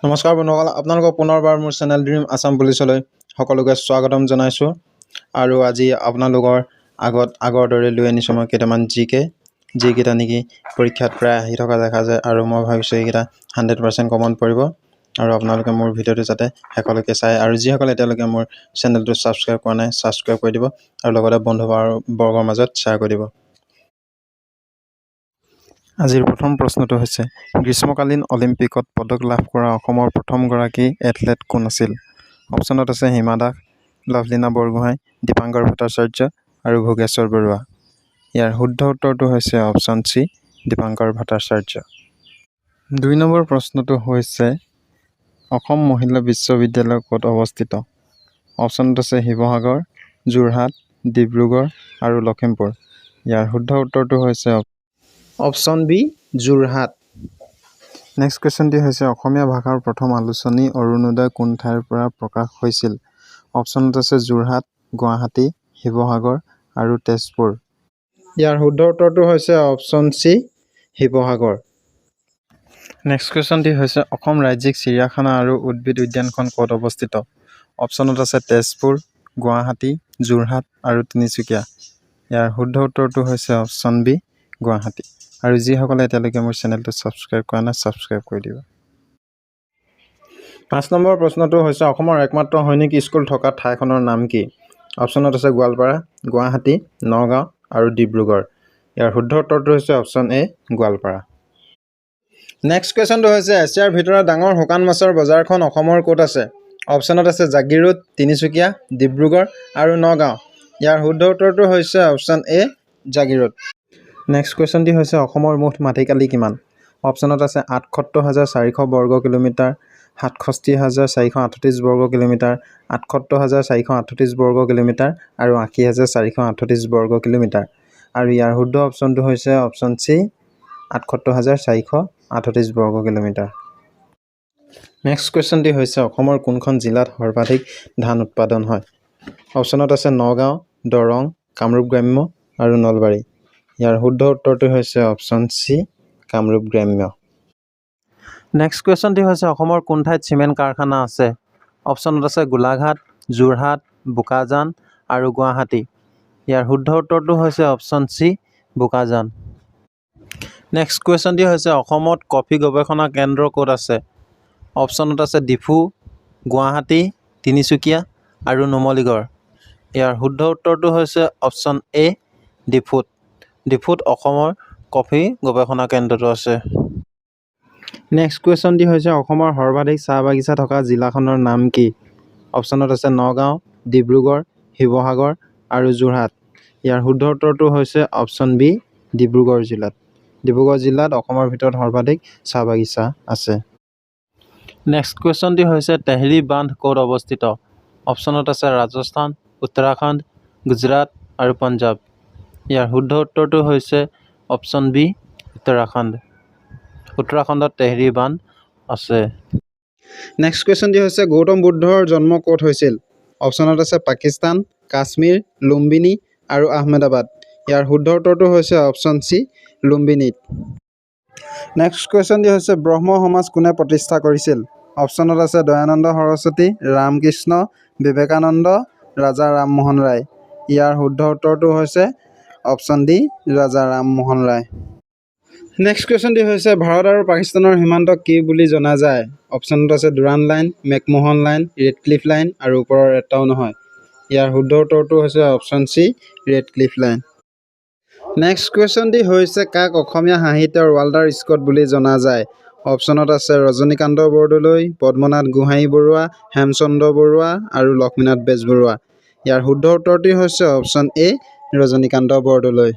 নমস্কাৰ বন্ধুসকল, আপোনালোকক পুনৰবাৰ মোৰ চেনেল ড্ৰিম আছাম পুলিচলৈ সকলোকে স্বাগতম জনাইছোঁ। আৰু আজি আপোনালোকৰ আগৰ দৰে লৈ আনিছোঁ মই কেইটামান যিকেইটা নেকি পৰীক্ষাত প্ৰায় আহি থকা দেখা যায়, আৰু মই ভাবিছোঁ এইকেইটা 100% কমন পৰিব। আৰু আপোনালোকে মোৰ ভিডিঅ'টো যাতে শেষলৈকে চাই, আৰু যিসকলে এতিয়ালৈকে মোৰ চেনেলটো ছাবস্ক্ৰাইব কৰা নাই ছাবস্ক্ৰাইব কৰি দিব, আৰু লগতে বন্ধু বৰ্গৰ মাজত শ্বেয়াৰ কৰি দিব। আজিৰ প্ৰথম প্ৰশ্নটো হৈছে, গ্ৰীষ্মকালীন অলিম্পিকত পদক লাভ কৰা অসমৰ প্ৰথমগৰাকী এথলেট কোন আছিল? অপশ্যনত আছে হিমা দাস, লাভলীনা বৰগোহাঁই, দীপাংকৰ ভট্টাচাৰ্য আৰু ভোগেশ্বৰ বৰুৱা। ইয়াৰ শুদ্ধ উত্তৰটো হৈছে option C, Dipankar Bhattacharya. ২ number প্ৰশ্নটো হৈছে, অসম মহিলা বিশ্ববিদ্যালয় ক'ত অৱস্থিত? অপশ্যনত আছে শিৱসাগৰ, যোৰহাট, ডিব্ৰুগড় আৰু লখিমপুৰ। ইয়াৰ শুদ্ধ উত্তৰটো হৈছে অপশ্যন বি, যোৰহাট। নেক্সট কুৱেশ্যনটি হৈছে, অসমীয়া ভাষাৰ প্ৰথম আলোচনী অৰুণোদয় কোন ঠাইৰ পৰা প্ৰকাশ হৈছিল? অপশ্যনত আছে যোৰহাট, গুৱাহাটী, শিৱসাগৰ আৰু তেজপুৰ। ইয়াৰ শুদ্ধ উত্তৰটো হৈছে অপশ্যন চি, শিৱসাগৰ। নেক্সট কুৱেশ্যনটি হৈছে, অসম ৰাজ্যিক চিৰিয়াখানা আৰু উদ্ভিদ উদ্যানখন ক'ত অৱস্থিত? অপশ্যনত আছে তেজপুৰ, গুৱাহাটী, যোৰহাট আৰু তিনিচুকীয়া। ইয়াৰ শুদ্ধ উত্তৰটো হৈছে অপশ্যন বি, গুৱাহাটী। আৰু যিসকলে এতিয়ালৈকে মোৰ চেনেলটো ছাবস্ক্ৰাইব কৰা নাই ছাবস্ক্ৰাইব কৰি দিব। ৫ নম্বৰ প্ৰশ্নটো হৈছে, অসমৰ একমাত্ৰ সৈনিক স্কুল থকা ঠাইখনৰ নাম কি? অপশ্যনত আছে গোৱালপাৰা, গুৱাহাটী, নগাঁও আৰু ডিব্ৰুগড়। ইয়াৰ শুদ্ধ উত্তৰটো হৈছে অপশ্যন এ, গোৱালপাৰা। নেক্সট কুৱেশ্যনটো হৈছে, এছিয়াৰ ভিতৰত ডাঙৰ শুকান মাছৰ বজাৰখন অসমৰ ক'ত আছে? অপশ্যনত আছে জাগিৰোড, তিনিচুকীয়া, ডিব্ৰুগড় আৰু নগাঁও। ইয়াৰ শুদ্ধ উত্তৰটো হৈছে অপশ্যন এ, জাগিৰোড। নেক্সট কুৱেশ্যনটি হৈছে, অসমৰ মুঠ মাটিকালি কিমান? অপশ্যনত আছে ৭৮,৪০০ বৰ্গ কিলোমিটাৰ, ৬৭,৪38 বৰ্গ কিলোমিটাৰ, ৭৮,৪38 বৰ্গ কিলোমিটাৰ আৰু ৮০,৪38 বৰ্গ কিলোমিটাৰ। আৰু ইয়াৰ শুদ্ধ অপশ্যনটো হৈছে অপশ্যন চি, ৭৮,৪38 বৰ্গ কিলোমিটাৰ। নেক্সট কুৱেশ্যনটি হৈছে, অসমৰ কোনখন জিলাত সৰ্বাধিক ধান উৎপাদন হয়? অপশ্যনত আছে নগাঁও, দৰং, কামৰূপ গ্ৰাম্য আৰু নলবাৰী। ইয়াৰ শুদ্ধ উত্তৰটো হৈছে অপশ্যন চি, কামৰূপ গ্ৰাম্য। নেক্সট কুৱেশ্যনটি হৈছে, অসমৰ কোন ঠাইত চিমেণ্ট কাৰখানা আছে? অপশ্যনত আছে গোলাঘাট, যোৰহাট, বোকাজান আৰু গুৱাহাটী। ইয়াৰ শুদ্ধ উত্তৰটো হৈছে অপশ্যন চি, বোকাজান। নেক্সট কুৱেশ্যনটি হৈছে, অসমত কফি গৱেষণা কেন্দ্ৰ ক'ত আছে? অপশ্যনত আছে ডিফু, গুৱাহাটী, তিনিচুকীয়া আৰু নুমলীগড়। ইয়াৰ শুদ্ধ উত্তৰটো হৈছে অপশ্যন এ, ডিফুত। ডিফুত অসমৰ কফি গৱেষণা কেন্দ্ৰটো আছে। নেক্সট কুৱেশ্যনটি হৈছে, অসমৰ সৰ্বাধিক চাহ বাগিচা থকা জিলাখনৰ নাম কি? অপশ্যনত আছে নগাঁও, ডিব্ৰুগড়, শিৱসাগৰ আৰু যোৰহাট। ইয়াৰ শুদ্ধ উত্তৰটো হৈছে অপশ্যন বি, ডিব্ৰুগড় জিলাত। ডিব্ৰুগড় জিলাত অসমৰ ভিতৰত সৰ্বাধিক চাহ বাগিচা আছে। নেক্সট কুৱেশ্যনটি হৈছে, তেহৰী বান্ধ ক'ত অৱস্থিত? অপশ্যনত আছে ৰাজস্থান, উত্তৰাখণ্ড, গুজৰাট আৰু পঞ্জাৱ। ইয়াৰ শুদ্ধ উত্তৰটো হৈছে অপশ্যন বি, উত্তৰাখণ্ড। উত্তৰাখণ্ডত তেহৰী বান্ধ আছে। নেক্সট কুৱেশ্যনটি হৈছে, গৌতম বুদ্ধৰ জন্ম ক'ত হৈছিল? অপশ্যনত আছে পাকিস্তান, কাশ্মীৰ, লুম্বিনী আৰু আহমেদাবাদ। ইয়াৰ শুদ্ধ উত্তৰটো হৈছে অপশ্যন চি, লুম্বিনীত। নেক্সট কুৱেশ্যনটি হৈছে, ব্ৰহ্ম সমাজ কোনে প্ৰতিষ্ঠা কৰিছিল? অপশ্যনত আছে দয়ানন্দ সৰস্বতী, ৰামকৃষ্ণ, বিবেকানন্দ, ৰাজা ৰামমোহন ৰায়। ইয়াৰ শুদ্ধ উত্তৰটো হৈছে option D, Raja Rammohan Roy. Next কুৱেশ্যনটি হৈছে, ভাৰত আৰু পাকিস্তানৰ সীমান্তক কি বুলি জনা যায়? অপশ্যনত আছে Durand Line, McMahon Line, Radcliffe Line আৰু ওপৰৰ এটাও নহয়। ইয়াৰ শুদ্ধ উত্তৰটো হৈছে option C, Radcliffe Line. Next কুৱেশ্যনটি হৈছে, কাক অসমীয়া সাহিত্যৰ ৱাল্টাৰ স্কট বুলি জনা যায়? অপশ্যনত আছে ৰজনীকান্ত বৰদলৈ, পদ্মনাথ গোহাঞি বৰুৱা, হেমচন্দ্ৰ বৰুৱা আৰু লক্ষ্মীনাথ বেজবৰুৱা। ইয়াৰ শুদ্ধ উত্তৰটি হৈছে অপশ্যন এ, ৰজনীকান্ত বৰদলৈ।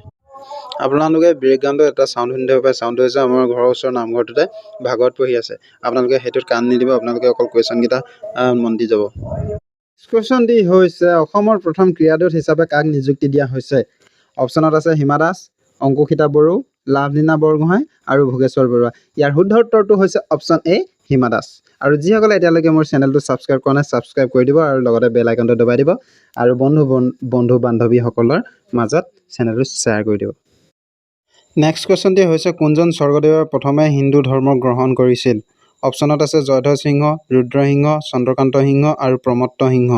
আপোনালোকে বেকগ্ৰাউণ্ডত এটা চাউণ্ড শুনি থাকিব পাৰে। চাউণ্ডটো হৈছে আমাৰ ঘৰৰ ওচৰৰ নামঘৰটোতে ভাগৱত পঢ়ি আছে। আপোনালোকে সেইটোত কাণ নিদিব, আপোনালোকে অকল কুৱেশ্যনকেইটা মন দি যাব। কুৱেশ্যনটি হৈছে, অসমৰ প্ৰথম ক্ৰীড়াদূত হিচাপে কাক নিযুক্তি দিয়া হৈছে? অপশ্যনত আছে হিমা দাস, অংকুশিতা বড়ো, লাভলীনা বৰগোহাঁই আৰু ভোগেশ্বৰ বৰুৱা। ইয়াৰ শুদ্ধ উত্তৰটো হৈছে অপশ্যন এ, হিমা দাস। আৰু যিসকলে এতিয়ালৈকে মোৰ চেনেলটো ছাবস্ক্ৰাইব কৰা নাই ছাবস্ক্ৰাইব কৰি দিব, আৰু লগতে বেল আইকনটো দবাই দিব, আৰু বন্ধু বান্ধৱীসকলৰ মাজত চেনেলটো শ্বেয়াৰ কৰি দিব। নেক্সট কুৱেশ্যনটি হৈছে, কোনজন স্বৰ্গদেৱে প্ৰথমে হিন্দু ধৰ্ম গ্ৰহণ কৰিছিল? অপশ্যনত আছে জয়ধ্বজ সিংহ, ৰুদ্ৰসিংহ, চন্দ্ৰকান্ত সিংহ আৰু প্ৰমত্ত সিংহ।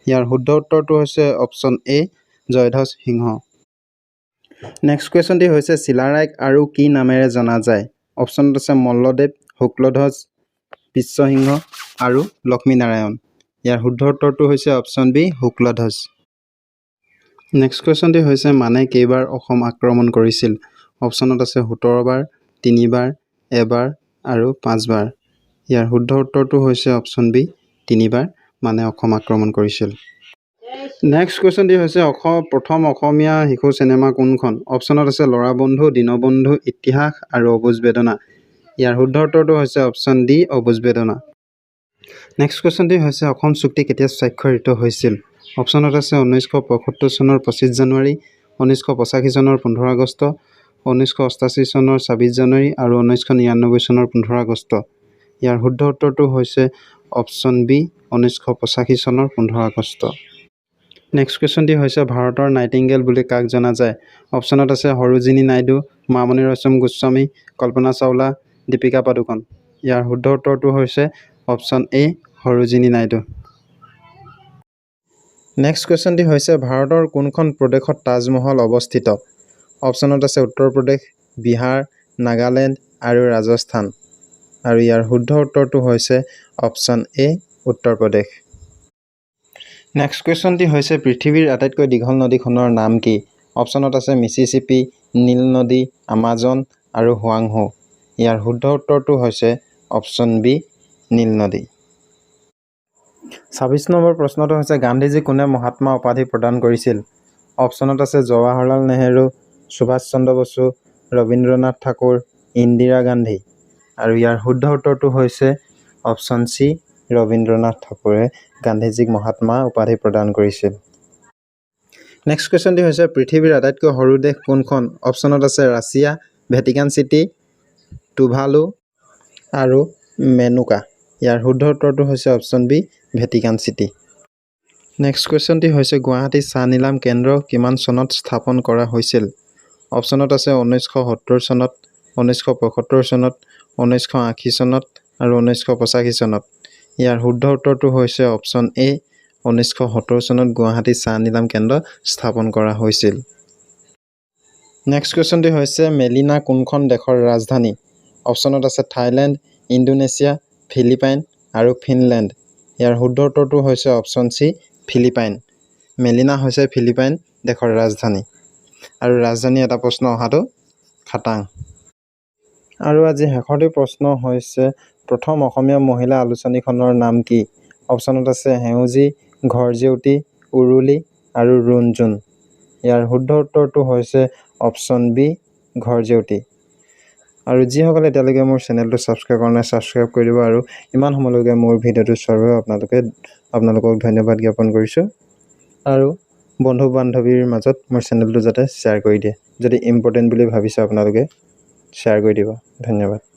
ইয়াৰ শুদ্ধ উত্তৰটো হৈছে option A Jayadhwaj Singha. Next কুৱেশ্যনটি হৈছে চিলাৰায়ক আৰু কি নামেৰে জনা যায়? অপশ্যনত আছে মল্লদেৱ, শুক্লধ্বজ, বিশ্বসিংহ আৰু লক্ষ্মীনাৰায়ণ। ইয়াৰ শুদ্ধ উত্তৰটো হৈছে অপশ্যন বি শুক্লধ্বজ। নেক্সট কুৱেশ্যনটি হৈছে মানে কেইবাৰ অসম আক্ৰমণ কৰিছিল? অপশ্যনত আছে 17 বাৰ, 3 বাৰ, এবাৰ আৰু 5 বাৰ। ইয়াৰ শুদ্ধ উত্তৰটো হৈছে অপশ্যন বি 3 বাৰ মানে অসম আক্ৰমণ কৰিছিল। নেক্সট কুৱেশ্যনটি হৈছে প্ৰথম অসমীয়া শিশু চিনেমা কোনখন? অপশ্যনত আছে ল'ৰা বন্ধু, দীনবন্ধু, ইতিহাস আৰু অবুজ বেদনা। ইয়াৰ শুদ্ধ উত্তৰটো হৈছে অপশ্যন ডি অবুজ বেদনা। নেক্সট কুৱেশ্যনটি হৈছে অসম চুক্তি কেতিয়া স্বাক্ষৰিত হৈছিল? অপশ্যনত আছে 1975 চনৰ 25 জানুৱাৰী, 1985 চনৰ 15 আগষ্ট, 1988 চনৰ 26 জানুৱাৰী আৰু 1999 চনৰ 15 আগষ্ট। ইয়াৰ শুদ্ধ উত্তৰটো হৈছে অপশ্যন বি 1985 চনৰ 15 আগষ্ট। নেক্সট কুৱেশ্যনটি হৈছে ভাৰতৰ নাইটিংগেল বুলি কাক জনা যায়? অপশ্যনত আছে সৰোজিনী নাইডু, মামণি ৰয়ছম গোস্বামী, কল্পনা চাওলা, দীপিকা পাডুকন। ইয়াৰ শুদ্ধ উত্তৰটো হৈছে option A Sarojini Naidu. Next কুৱেশ্যনটি হৈছে ভাৰতৰ কোনখন প্ৰদেশত তাজমহল অৱস্থিত? অপশ্যনত আছে উত্তৰ প্ৰদেশ, বিহাৰ, নাগালেণ্ড আৰু ৰাজস্থান। আৰু ইয়াৰ শুদ্ধ উত্তৰটো হৈছে অপশ্যন এ উত্তৰ প্ৰদেশ। নেক্সট কুৱেশ্যনটি হৈছে পৃথিৱীৰ আটাইতকৈ দীঘল নদীখনৰ নাম কি? অপশ্যনত আছে মিছিছিপি, নীল নদী, আমাজন আৰু হুৱাংহো। ইয়াৰ শুদ্ধ উত্তৰটো হৈছে অপশ্যন বি নীল নদী। 26 নম্বৰ প্ৰশ্নটো হৈছে গান্ধীজী কোনে মহাত্মা উপাধি প্ৰদান কৰিছিল? অপশ্যনত আছে জৱাহৰলাল নেহেৰু, সুভাষ চন্দ্ৰ বসু, ৰবীন্দ্ৰনাথ ঠাকুৰ, ইন্দিৰা গান্ধী। আৰু ইয়াৰ শুদ্ধ উত্তৰটো হৈছে অপশ্যন চি ৰবীন্দ্ৰনাথ ঠাকুৰে গান্ধীজীক মহাত্মা উপাধি প্ৰদান কৰিছিল। নেক্সট কুৱেশ্যনটি হৈছে পৃথিৱীৰ আটাইতকৈ সৰু দেশ কোনখন? অপশ্যনত আছে ৰাছিয়া, ভেটিকান চিটি, টুভালু আৰু মেনুকা। ইয়াৰ শুদ্ধ উত্তৰটো হৈছে option B Vatican City. Next কুৱেশ্যনটি হৈছে গুৱাহাটী চাহ নিলাম কেন্দ্ৰ কিমান চনত স্থাপন কৰা হৈছিল? অপশ্যনত আছে 1970 চনত, 1975 চনত, 1980 চনত আৰু 1985 চনত। ইয়াৰ শুদ্ধ উত্তৰটো হৈছে অপশ্যন এ 1970 চনত গুৱাহাটী চাহ নিলাম কেন্দ্ৰ স্থাপন কৰা হৈছিল। নেক্সট কুৱেশ্যনটি হৈছে মেলিনা কোনখন দেশৰ ৰাজধানী? অপশ্যনত আছে থাইলেণ্ড, ইণ্ডোনেছিয়া, ফিলিপাইন আৰু ফিনলেণ্ড। ইয়াৰ শুদ্ধ উত্তৰটো হৈছে অপশ্যন চি ফিলিপাইন। মেলিনা হৈছে ফিলিপাইন দেশৰ ৰাজধানী। আৰু ৰাজধানী এটা প্ৰশ্ন অহাটো খাটাং। আৰু আজি শেষৰটি প্ৰশ্ন হৈছে প্ৰথম অসমীয়া মহিলা আলোচনীখনৰ নাম কি? অপশ্যনত আছে সেউজী, ঘৰজেউতী, উৰুলি আৰু ৰুণজুণ। ইয়াৰ শুদ্ধ উত্তৰটো হৈছে অপশ্যন বি ঘৰজেউতী। আৰু যিসকলে এতিয়ালৈকে মোৰ চেনেলটো ছাবস্ক্ৰাইব কৰা নাই ছাবস্ক্ৰাইব কৰি দিব আৰু ইমান সময়লৈকে মোৰ ভিডিঅ'টো চোৱাৰ বাবে আপোনালোকক ধন্যবাদ জ্ঞাপন কৰিছোঁ। আৰু বন্ধু বান্ধৱীৰ মাজত মোৰ চেনেলটো যাতে শ্বেয়াৰ কৰি দিয়ে। যদি ইম্পৰ্টেণ্ট বুলি ভাবিছে আপোনালোকে শ্বেয়াৰ কৰি দিব। ধন্যবাদ।